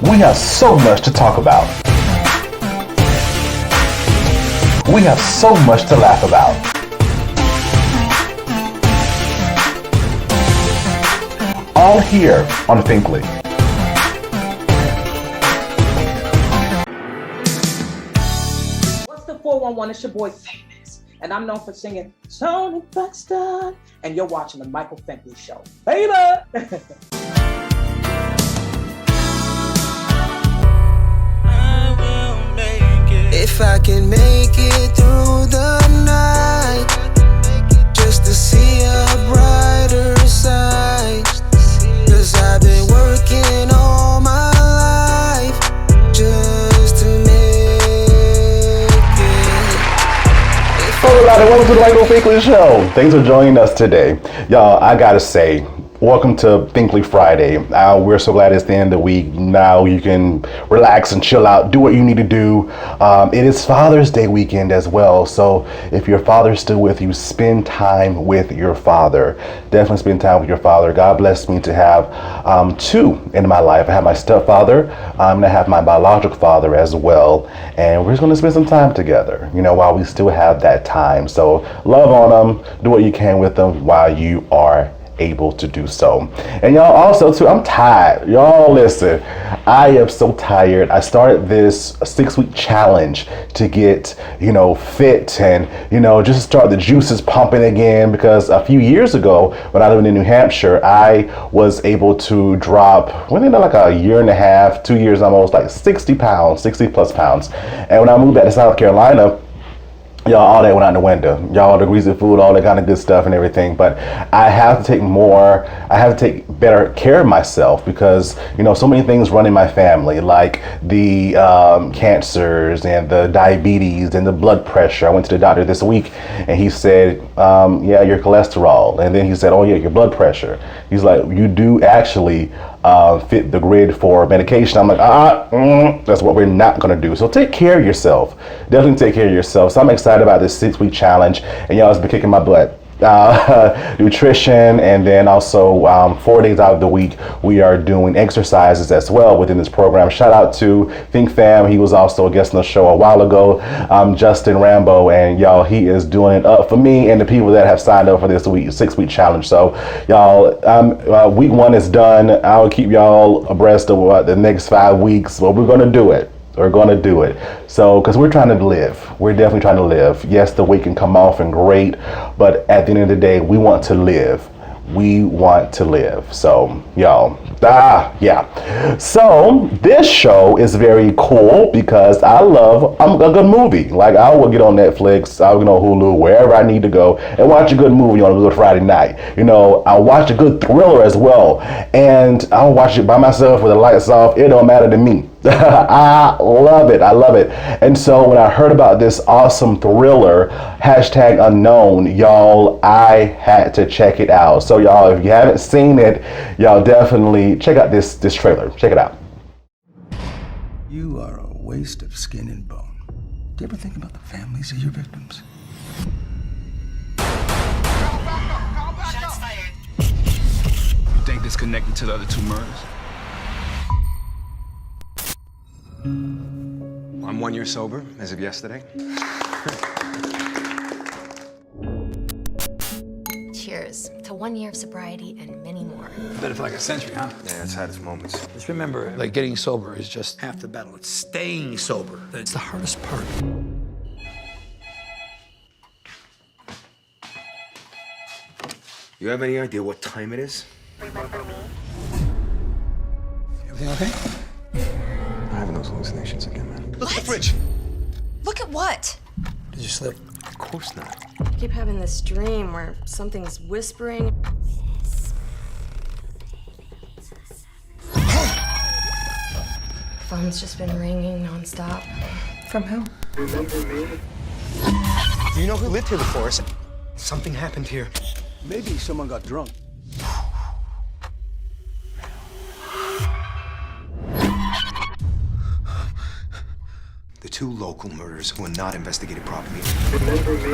We have so much to talk about. We have so much to laugh about. All here on Finkley. What's the 411? It's your boy Famous, and I'm known for singing Tony Buxton, and you're watching the Michael Finkley Show, baby. If I can make it through the night, just to see a brighter side, 'cause I've been working all my life just to make it. Hello everybody, welcome to the Michael Finkley Show. Thanks for joining us today. Y'all, I gotta say, welcome to Finkley Friday. We're so glad it's the end of the week. Now you can relax and chill out, do what you need to do. It is Father's Day weekend as well. So if your father's still with you, spend time with your father. Definitely spend time with your father. God blessed me to have two in my life. I have my stepfather and I have my biological father as well. And we're just going to spend some time together, you know, while we still have that time. So love on them, do what you can with them while you are able to do so. And y'all also too, I'm tired. Y'all listen, I am so tired. I started this 6-week challenge to get, you know, fit and, you know, just start the juices pumping again, because a few years ago when I lived in New Hampshire, I was able to drop, within like a year and a half, 2 years almost, like 60 pounds, 60 plus pounds. And when I moved back to South Carolina, y'all, all that went out the window. Y'all, the greasy food, all that kind of good stuff and everything. But I have to take better care of myself, because, you know, so many things run in my family, like the cancers and the diabetes and the blood pressure. I went to the doctor this week and he said, yeah, your cholesterol. And then he said, oh yeah, your blood pressure. He's like, you do actually fit the grid for medication. I'm like, that's what we're not gonna do. So take care of yourself. Definitely take care of yourself. So I'm excited about this 6-week challenge, and y'all, it's been kicking my butt. Nutrition, and then also 4 days out of the week we are doing exercises as well within this program. Shout out to FINK Fam. He was also a guest on the show a while ago, Justin Rambo, and y'all, he is doing it up for me and the people that have signed up for this 6-week challenge. So y'all, week 1 is done. I'll keep y'all abreast of what the next 5 weeks, but we're gonna do it. We're going to do it. So, because we're trying to live. We're definitely trying to live. Yes, the weight can come off and great, but at the end of the day, we want to live. We want to live. So, y'all, yeah. So, this show is very cool because I'm a good movie. Like, I will get on Netflix, I'll get on Hulu, wherever I need to go and watch a good movie on a good Friday night. You know, I'll watch a good thriller as well. And I'll watch it by myself with the lights off. It don't matter to me. I love it. I love it. And so when I heard about this awesome thriller, #unknown, y'all, I had to check it out. So y'all, if you haven't seen it, y'all definitely check out this trailer. Check it out. You are a waste of skin and bone. Do you ever think about the families of your victims? Shots fired. You think this connected to the other 2 murders? I'm 1 year sober, as of yesterday. Cheers to 1 year of sobriety and many more. Better for like a century, huh? Yeah, it's had its moments. Just remember, like, getting sober is just half the battle. It's staying sober that's the hardest part. You have any idea what time it is? Everything okay? I'm having those hallucinations again, man. Look at the fridge. Look at what? Did you slip? Of course not. I keep having this dream where something's whispering. Phone's just been ringing nonstop. From who? Do you know who lived here before us? Something happened here. Maybe someone got drunk. The 2 local murders were not investigated properly.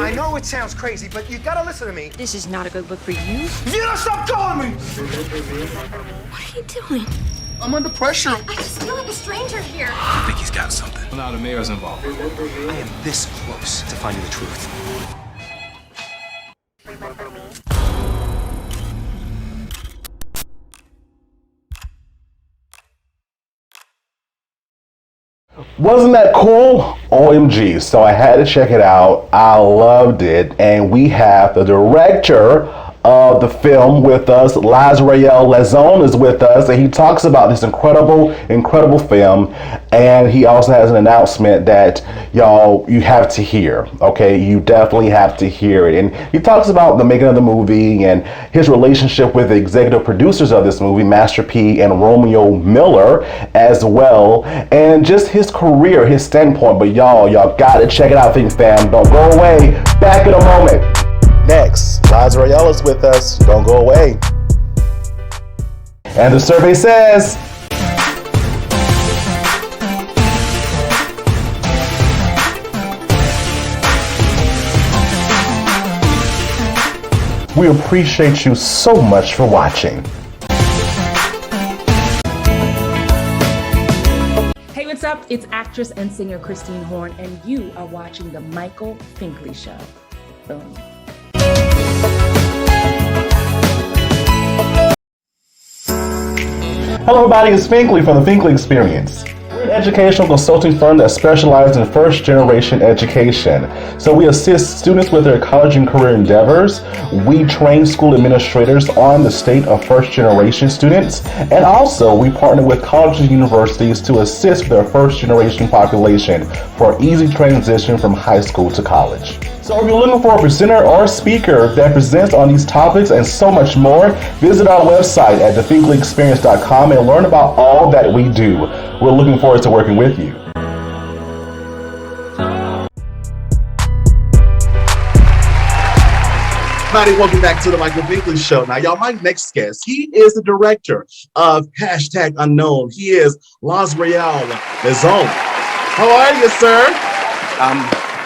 I know it sounds crazy, but you gotta listen to me. This is not a good look for you. You don't stop calling me! What are you doing? I'm under pressure. I just feel like a stranger here. I think he's got something. Now the mayor's involved. I am this close to finding the truth. Wasn't that cool? OMG. So I had to check it out. I loved it. And we have the director of the film with us. LazRael Lison is with us, and he talks about this incredible film. And he also has an announcement that y'all, you have to hear. Okay, you definitely have to hear it. And he talks about the making of the movie and his relationship with the executive producers of this movie, Master P and Romeo Miller, as well, and just his career, his standpoint. But y'all gotta check it out, FINK Fam. Don't go away. Back in a moment. Next, Lazariel is with us. Don't go away. And the survey says, we appreciate you so much for watching. Hey, what's up? It's actress and singer Christine Horn, and you are watching The Michael Finkley Show. Boom. Hello everybody, it's Finkley from the Finkley Experience. We're an educational consulting firm that specializes in first generation education. So we assist students with their college and career endeavors. We train school administrators on the state of first generation students. And also we partner with colleges and universities to assist with their first generation population for easy transition from high school to college. So if you're looking for a presenter or speaker that presents on these topics and so much more, visit our website at thefinkleyexperience.com and learn about all that we do. We're looking forward to working with you. Everybody, welcome back to the Michael Finkley Show. Now, y'all, my next guest, he is the director of #Unknown. He is LazRael Lison. How are you, sir?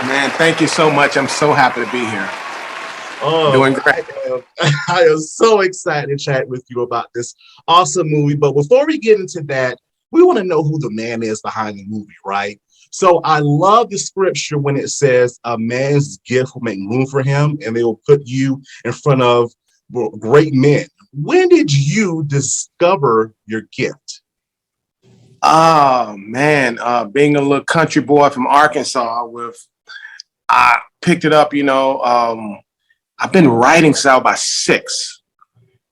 Man, thank you so much. I'm so happy to be here. Oh, doing great. I am so excited to chat with you about this awesome movie. But before we get into that, we want to know who the man is behind the movie, right? So I love the scripture when it says a man's gift will make room for him and they will put you in front of great men. When did you discover your gift? Oh, man, being a little country boy from Arkansas, I picked it up, I've been writing since I was about 6.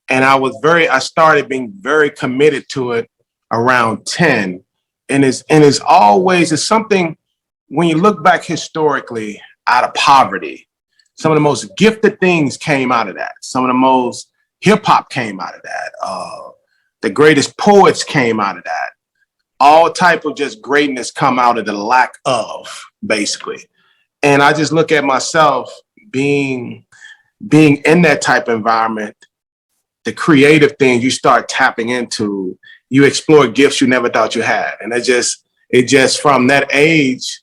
And I started being very committed to it around 10. And it's something, when you look back historically, out of poverty, some of the most gifted things came out of that. Some of the most hip hop came out of that. The greatest poets came out of that. All type of just greatness come out of the lack of, basically. And I just look at myself being in that type of environment, the creative things you start tapping into, you explore gifts you never thought you had. And it just from that age,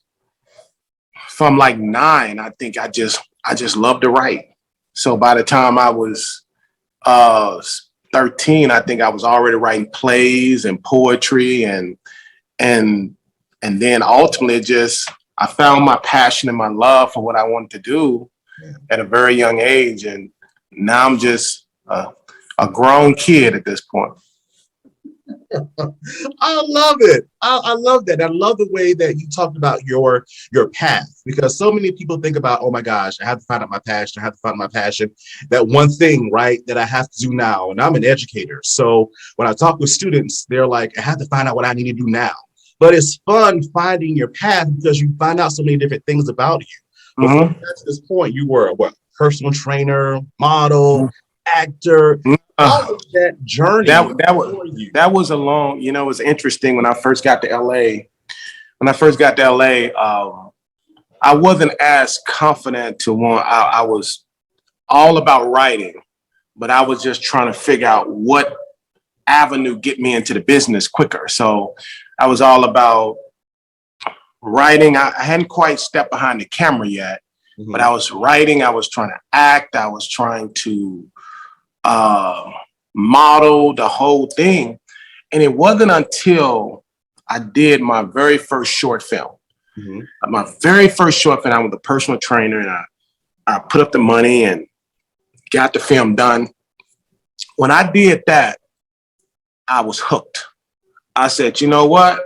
from like 9, I think I just love to write. So by the time I was 13, I think I was already writing plays and poetry and then ultimately I found my passion and my love for what I wanted to do at a very young age. And now I'm just a grown kid at this point. I love it. I love that. I love the way that you talked about your path, because so many people think about, oh my gosh, I have to find out my passion. I have to find my passion. That one thing, right, that I have to do now. And I'm an educator. So when I talk with students, they're like, I have to find out what I need to do now. But it's fun finding your path because you find out so many different things about you. Before you got to this point, you were a personal trainer, model, actor. All of that journey. That was a long, it was interesting when I first got to LA. I wasn't as confident I was all about writing, but I was just trying to figure out what avenue get me into the business quicker. So I was all about writing. I hadn't quite stepped behind the camera yet, but I was writing. I was trying to act. I was trying to model the whole thing. And it wasn't until I did my very first short film. My very first short film, I was a personal trainer, and I put up the money and got the film done. When I did that, I was hooked. I said, you know what?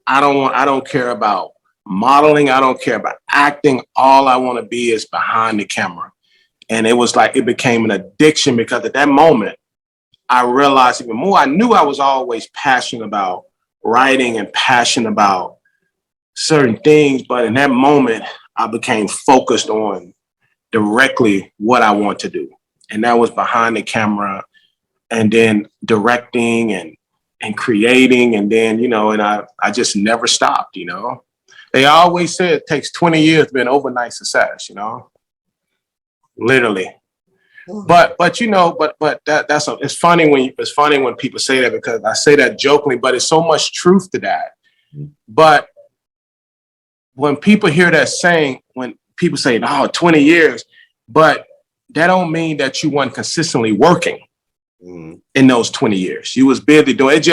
I don't care about modeling. I don't care about acting. All I want to be is behind the camera. And it was like, it became an addiction, because at that moment, I realized even more. I knew I was always passionate about writing and passionate about certain things. But in that moment, I became focused on directly what I want to do. And that was behind the camera, and then directing and creating. And then, you know, and I just never stopped, you know. They always say it takes 20 years to be an overnight success, you know, literally. But you know, but it's funny when people say that, because I say that jokingly, but it's so much truth to that. But when people hear that saying, when people say, "Oh, 20 years," but that don't mean that you weren't consistently working in those 20 years. You was busy doing it.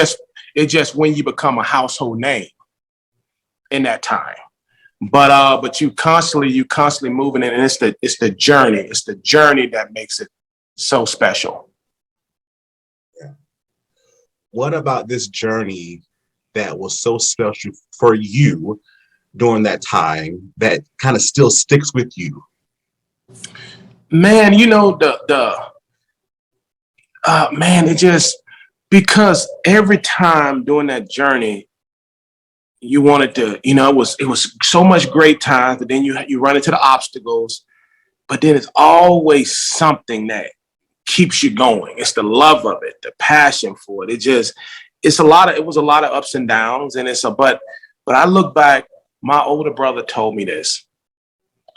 It just when you become a household name in that time. But you constantly moving, and it's the journey. It's the journey that makes it so special. Yeah. What about this journey that was so special for you during that time that kind of still sticks with you? Man, you know, man, it just, because every time during that journey, you wanted to, you know, it was so much great times, but then you run into the obstacles, but then it's always something that keeps you going. It's the love of it, the passion for it. It was a lot of ups and downs, and but I look back, my older brother told me this,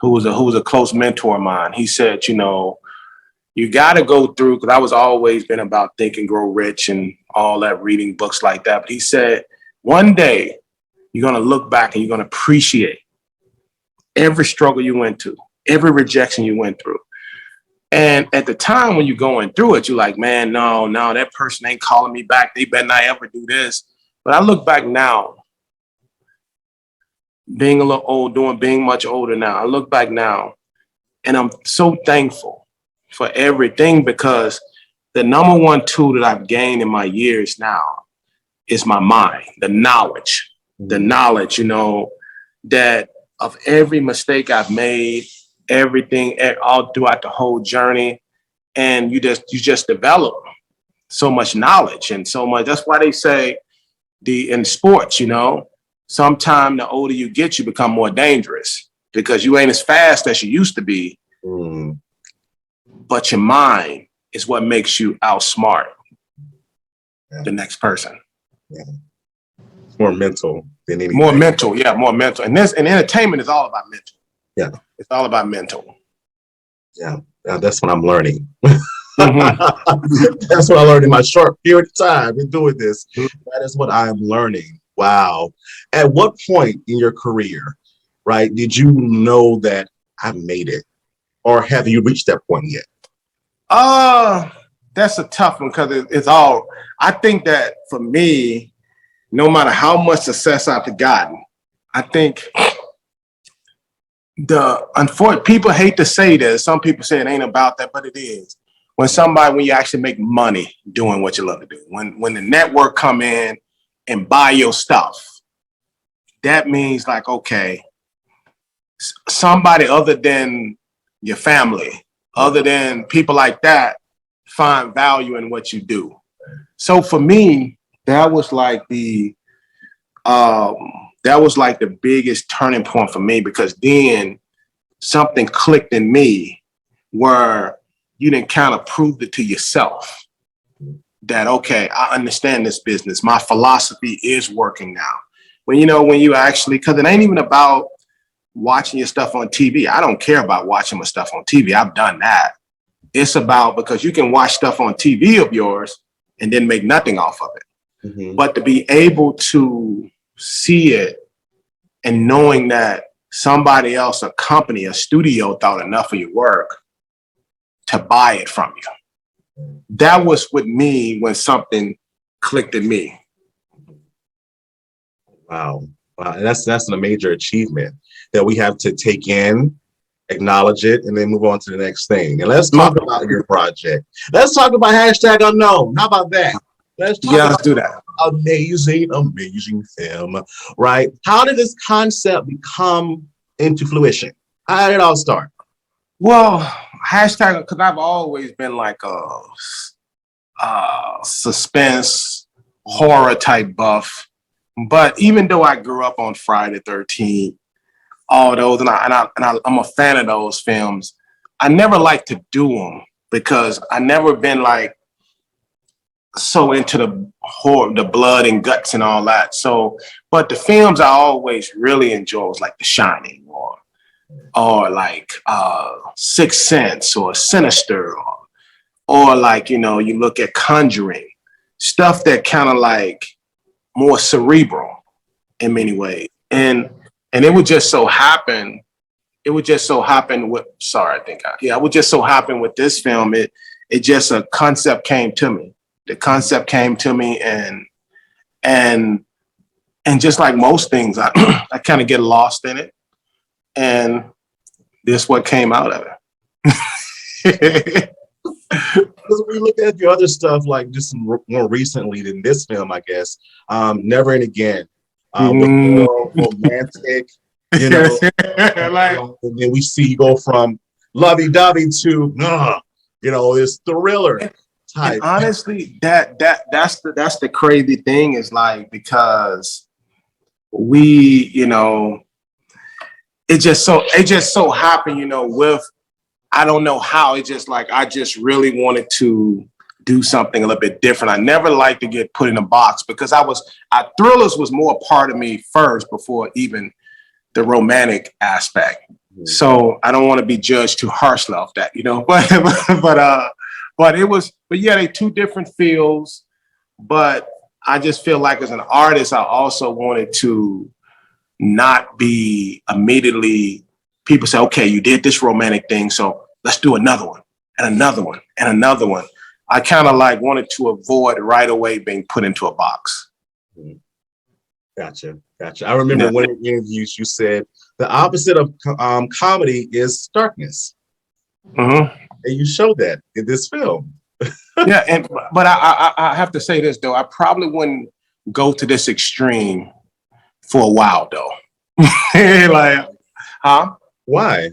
who was a close mentor of mine. He said, you know, you got to go through, because I was always been about Think and Grow Rich and all that, reading books like that. But he said, one day you're going to look back and you're going to appreciate every struggle you went through, every rejection you went through. And at the time when you're going through it, you're like, man, no, that person ain't calling me back. They better not ever do this. But I look back now, being a little old, being much older now, I look back now and I'm so thankful for everything, because the number one tool that I've gained in my years now is my mind, the knowledge, you know, that of every mistake I've made, everything all throughout the whole journey. And you just develop so much knowledge and so much. That's why they say in sports, you know, sometimes the older you get, you become more dangerous, because you ain't as fast as you used to be. But your mind is what makes you outsmart the next person. Yeah. It's more mental than anything. More mental. And entertainment is all about mental. Yeah. It's all about mental. Yeah. That's what I'm learning. That's what I learned in my short period of time in doing this. That is what I am learning. Wow. At what point in your career, right, did you know that I made it? Or have you reached that point yet? That's a tough one, because it's all, I think that for me, no matter how much success I've gotten, I think people hate to say this. Some people say it ain't about that, but it is. When you actually make money doing what you love to do, when the network come in and buy your stuff, that means like, okay, somebody other than your family, other than people like that, find value in what you do. So for me, that was like the biggest turning point for me, because then something clicked in me where you didn't kind of prove it to yourself that, okay, I understand this business. My philosophy is working now. When you actually, because it ain't even about watching your stuff on TV. I don't care about watching my stuff on TV. I've done that. It's about, because you can watch stuff on TV of yours and then make nothing off of it. But to be able to see it and knowing that somebody else, a company, a studio thought enough of your work to buy it from you. That was with me when something clicked in me. Wow. Wow. And that's a major achievement that we have to take in, acknowledge it, and then move on to the next thing. And let's talk about your project. Let's talk about #unknown. How about that? Let's talk Let's do that. Amazing film, right? How did this concept become into fruition? How did it all start? Well, because I've always been like a suspense horror type buff. But even though I grew up on Friday the 13th, all those, and I'm a fan of those films, I never liked to do them because I never been like so into the horror, the blood and guts and all that. So, but the films I always really enjoy was like The Shining or like Sixth Sense or Sinister or like, you know, you look at Conjuring, stuff that kind of like more cerebral in many ways. And it would just so happen, it would just so happen with this film, it just a concept came to me. The concept came to me and just like most things, I kind of get lost in it. And this what came out of it. Because we look at your other stuff, like just more recently than this film, I guess, Never and Again, with more romantic, you know, like, and then we see you go from lovey-dovey to, you know, this thriller type. And honestly, that's the crazy thing is like, because we, you know, it just so happened, you know, with, I don't know how, it just like, I just really wanted to do something a little bit different. I never liked to get put in a box because thrillers was more part of me first before even the romantic aspect. Mm-hmm. So I don't want to be judged too harshly off that, you know, but yeah, they two different fields, but I just feel like as an artist, I also wanted to not be immediately, people say, okay, you did this romantic thing, so let's do another one and another one and another one. I kind of like wanted to avoid right away being put into a box. Gotcha. I remember one of the interviews you said the opposite of comedy is darkness. Mm-hmm. And you showed that in this film. Yeah, but I have to say this though, I probably wouldn't go to this extreme for a while though. Like, huh? Why?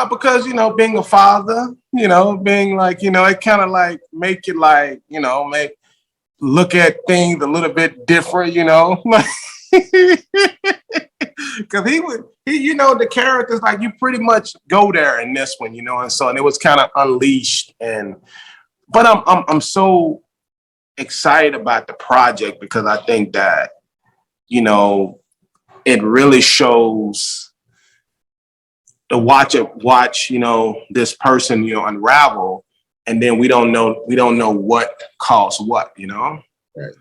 Because, you know, being a father, you know, being like, you know, it kind of like make it like, you know, look at things a little bit different, you know. Because he, you know, the characters, like, you pretty much go there in this one, you know, and it was kind of unleashed. But I'm so excited about the project because I think that, you know, it really shows to watch, you know, this person, you know, unravel, and then we don't know what caused what, you know. Right.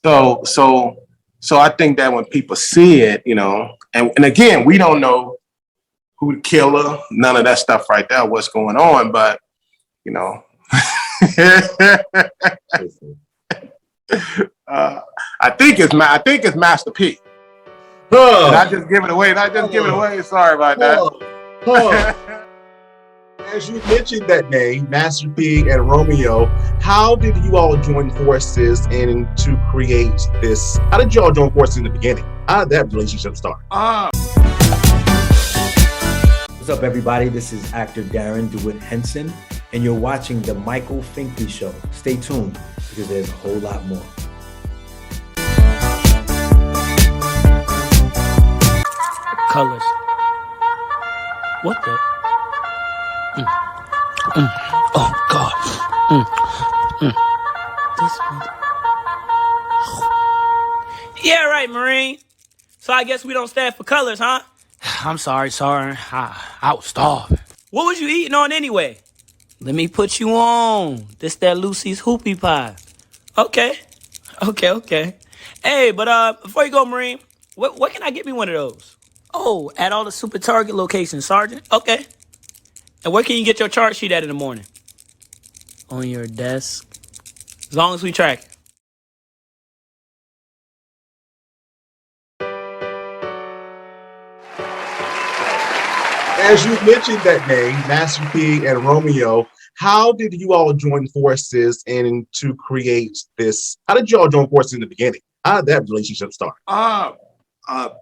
So I think that when people see it, you know, and again, we don't know who the killer, none of that stuff right there, what's going on, but you know. I think it's Master P. Did I just give it away? Sorry about that. As you mentioned that name, Master P and Romeo, how did you all join forces to create this? How did you all join forces in the beginning? How did that relationship start? What's up, everybody? This is actor Darren DeWitt Henson, and you're watching the Michael Finkley Show. Stay tuned because there's a whole lot more. Colors. What the? Oh God. This one. Yeah, right, Marine. So I guess we don't stand for colors, huh? I'm sorry. I was starving. What was you eating on anyway? Let me put you on. This that Lucy's hoopie pie. Okay. Hey, but before you go, Marine, what can I get me one of those? Oh, at all the Super Target locations, Sergeant. Okay. And where can you get your chart sheet at in the morning? On your desk. As long as we track it. as you mentioned that name, Master P and Romeo, how did you all join forces and to create this? How did you all join forces in the beginning? How did that relationship start?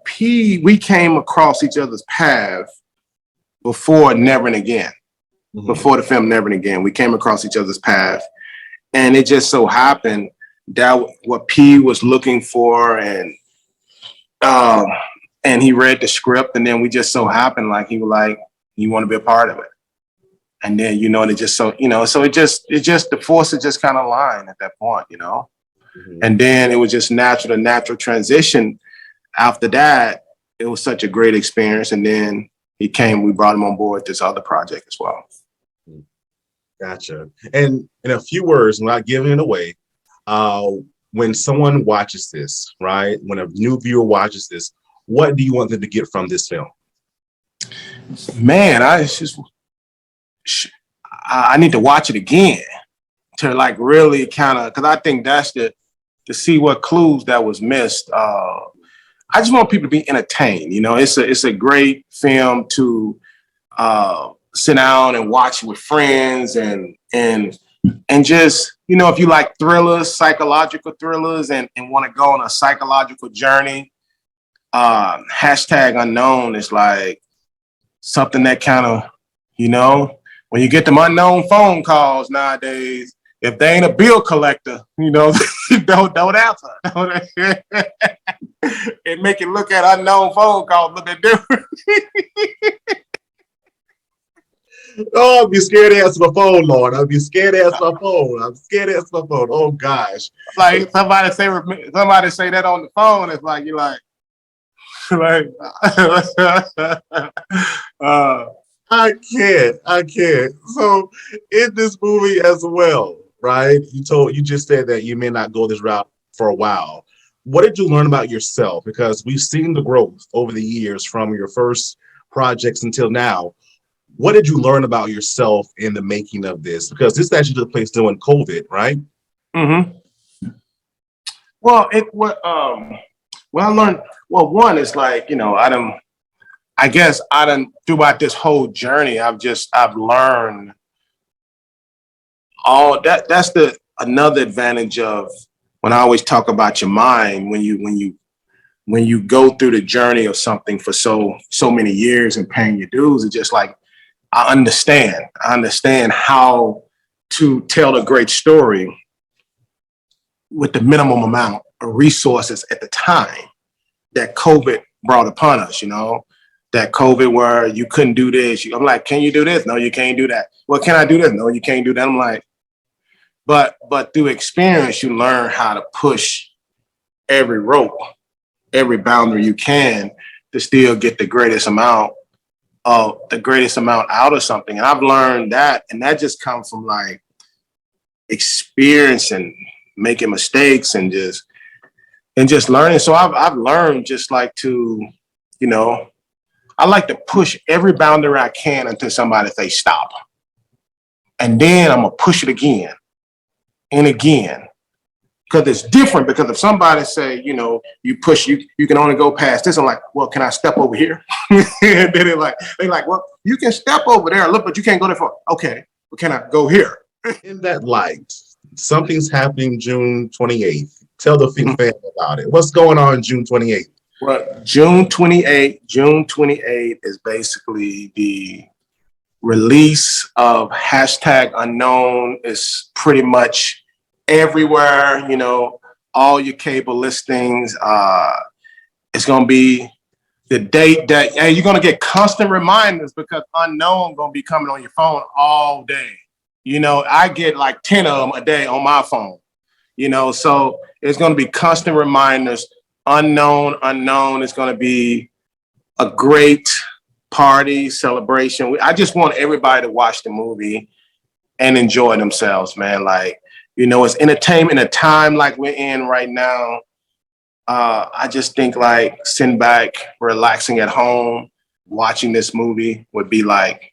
P, we came across each other's path before Never and Again. Before the film Never and Again, we came across each other's path. And it just so happened that what P was looking for, and he read the script, and then we just so happened, like, he was like, you want to be a part of it. And then, you know, and it just so, you know, so it just the forces just kind of aligned at that point, you know. And then it was just the natural transition. After that, it was such a great experience. And then we brought him on board this other project as well. Gotcha. And in a few words, without giving it away, when someone watches this, right, when a new viewer watches this, what do you want them to get from this film? Man, I need to watch it again to like really kind of, because I think that's to see what clues that was missed. I just want people to be entertained. You know, it's a great film to sit down and watch with friends and just, you know, if you like thrillers, psychological thrillers, and want to go on a psychological journey, #Unknown is like something that kind of, you know, when you get them unknown phone calls nowadays, if they ain't a bill collector, you know, don't answer. It make you look at unknown phone calls, look at different. Oh, I'd be scared to answer my phone, Lord. I'd be scared to answer my phone. I'm scared to answer my phone. Oh gosh. Like somebody say that on the phone, it's like you're like I can't. So in this movie as well, right? You just said that you may not go this route for a while. What did you learn about yourself? Because we've seen the growth over the years from your first projects until now. What did you learn about yourself in the making of this? Because this actually took place during COVID, right? Mm-hmm. Well, I learned, well, one is like, you know, I guess throughout this whole journey, I've learned all that. That's another advantage of when I always talk about your mind, when you go through the journey of something for so many years and paying your dues, it's just like, I understand how to tell a great story with the minimum amount of resources at the time that COVID brought upon us, you know, that COVID where you couldn't do this. I'm like, can you do this? No, you can't do that. Well, can I do this? No, you can't do that. I'm like, but through experience, you learn how to push every rope, every boundary you can to still get the greatest amount out of something. And I've learned that, and that just comes from like experience and making mistakes and just learning. So I've learned just like to, you know, I like to push every boundary I can until somebody say stop. And then I'm gonna push it again and again. Because it's different, because if somebody say, you know, you push, you can only go past this, I'm like, well, can I step over here? And then they're like, well, you can step over there, look, but you can't go there far. Okay, well, can I go here? In that light, something's happening June 28th. Tell the FINK Fam about it. What's going on June 28th? Well, June 28th is basically the release of #Unknown. Is pretty much everywhere, you know, all your cable listings. It's gonna be the date that, hey, you're gonna get constant reminders because Unknown gonna be coming on your phone all day. You know, I get like 10 of them a day on my phone, you know, so it's gonna be constant reminders. Unknown is gonna be a great party celebration. I just want everybody to watch the movie and enjoy themselves, man. Like, you know, it's entertainment in a time like we're in right now. I just think like sitting back, relaxing at home, watching this movie would be like,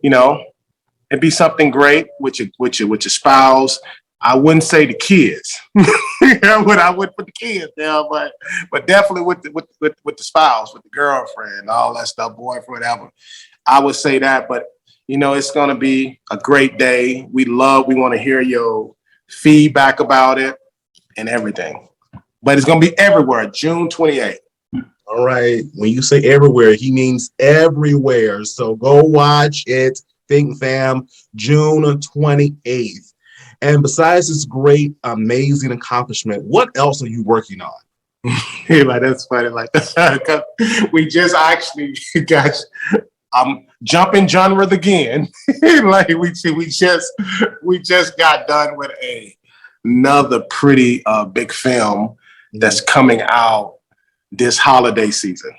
you know, it'd be something great with your spouse, I wouldn't say the kids. I would put the kids down, but definitely with the spouse, with the girlfriend, all that stuff, boyfriend, whatever. I would say that, but it's gonna be a great day. We want to hear your feedback about it and everything. But it's gonna be everywhere, June 28th. All right. When you say everywhere, he means everywhere. So go watch it, FINK Fam, June 28th. And besides this great, amazing accomplishment, what else are you working on? That's funny. We just actually got jumping genres again. we just got done with another pretty big film that's coming out this holiday season.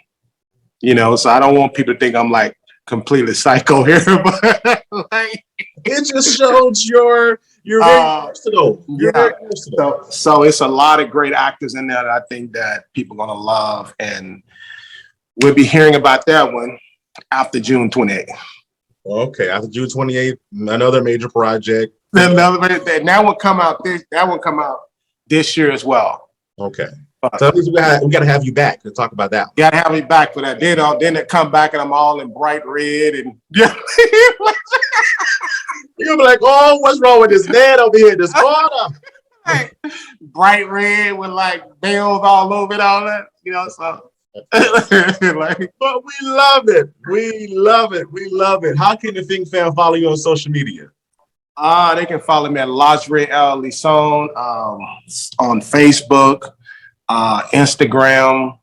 So I don't want people to think I'm completely psycho here, but it just shows you're very versatile. So it's a lot of great actors in there that I think that people are gonna love, and we'll be hearing about that one after June 28th. Okay, after June 28th, another major project. That one come out this year as well. Okay. So we got to have you back to talk about that. Got to have me back for that. Then they come back and I'm all in bright red and you're gonna be like, oh, what's wrong with this man over here in this corner? Bright red with bells all over it, all that, so. But we love it. We love it. We love it. How can the FINK Fam follow you on social media? They can follow me at LazRael Lison on Facebook, Instagram,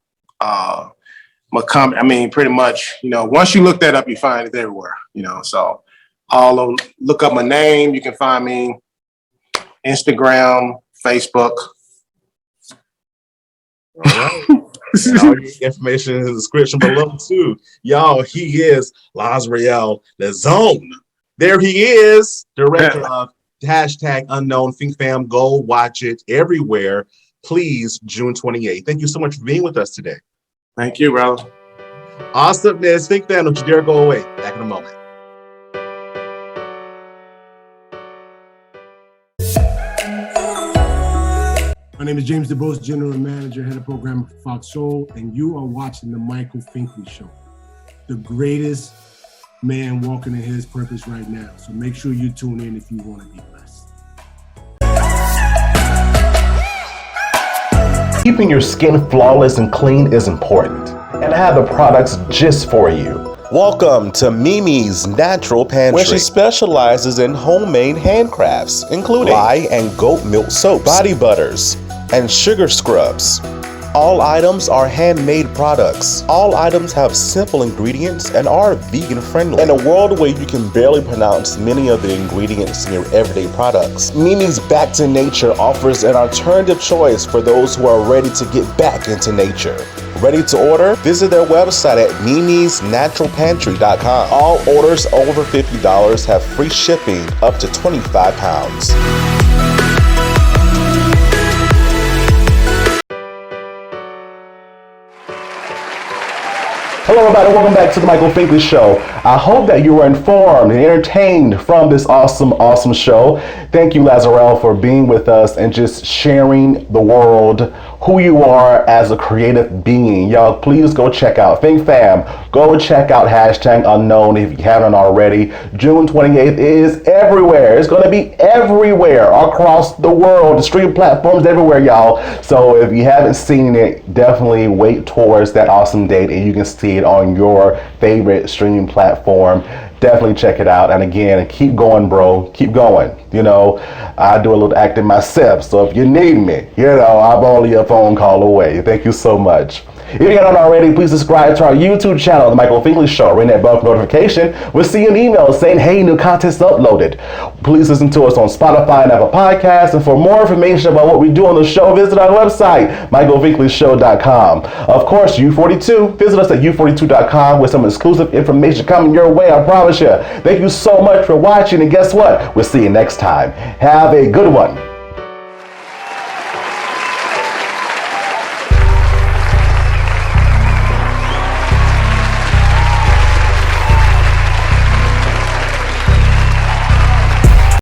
pretty much, once you look that up, you find it everywhere, so look up my name. You can find me Instagram, Facebook. All right. And all your information in the description below too. Y'all, he is LazRael Lison. There he is, director of #unknown FINK Fam. Go watch it everywhere. Please, June 28th. Thank you so much for being with us today. Thank you, brother. Awesomeness. FINK Fam, don't you dare go away. Back in a moment. My name is James DeBose, General Manager, Head of Programming for Fox Soul, and you are watching the Michael Finkley Show, the greatest man walking in his purpose right now. So make sure you tune in if you want to be blessed. Keeping your skin flawless and clean is important, and I have the products just for you. Welcome to Mimi's Natural Pantry, where she specializes in homemade handcrafts, including lye and goat milk soaps, body butters, and sugar scrubs. All items are handmade products. All items have simple ingredients and are vegan friendly. In a world where you can barely pronounce many of the ingredients in your everyday products, Mimi's Back to Nature offers an alternative choice for those who are ready to get back into nature. Ready to order? Visit their website at mimisnaturalpantry.com. All orders over $50 have free shipping up to 25 pounds. Hello everybody, welcome back to the Michael Finkley Show. I hope that you were informed and entertained from this awesome show. Thank you, LazRael, for being with us and just sharing the world who you are as a creative being. Y'all, please go check out FINK Fam. Go check out #unknown if you haven't already. June 28th is everywhere. It's going to be everywhere across the world. The streaming platforms everywhere, y'all. So if you haven't seen it, definitely wait towards that awesome date and you can see it on your favorite streaming platform. Definitely check it out. And again, keep going, bro. Keep going. I do a little acting myself. So if you need me, I'm only a phone call away. Thank you so much. If you haven't already, please subscribe to our YouTube channel, The Michael Finkley Show. Ring that bell for notification. We'll see you an email saying, hey, new content's uploaded. Please listen to us on Spotify and Apple Podcasts. And for more information about what we do on the show, visit our website, michaelfinkley.show.com. Of course, YOU42. Visit us at YOU42.com with some exclusive information coming your way, I promise you. Thank you so much for watching. And guess what? We'll see you next time. Have a good one.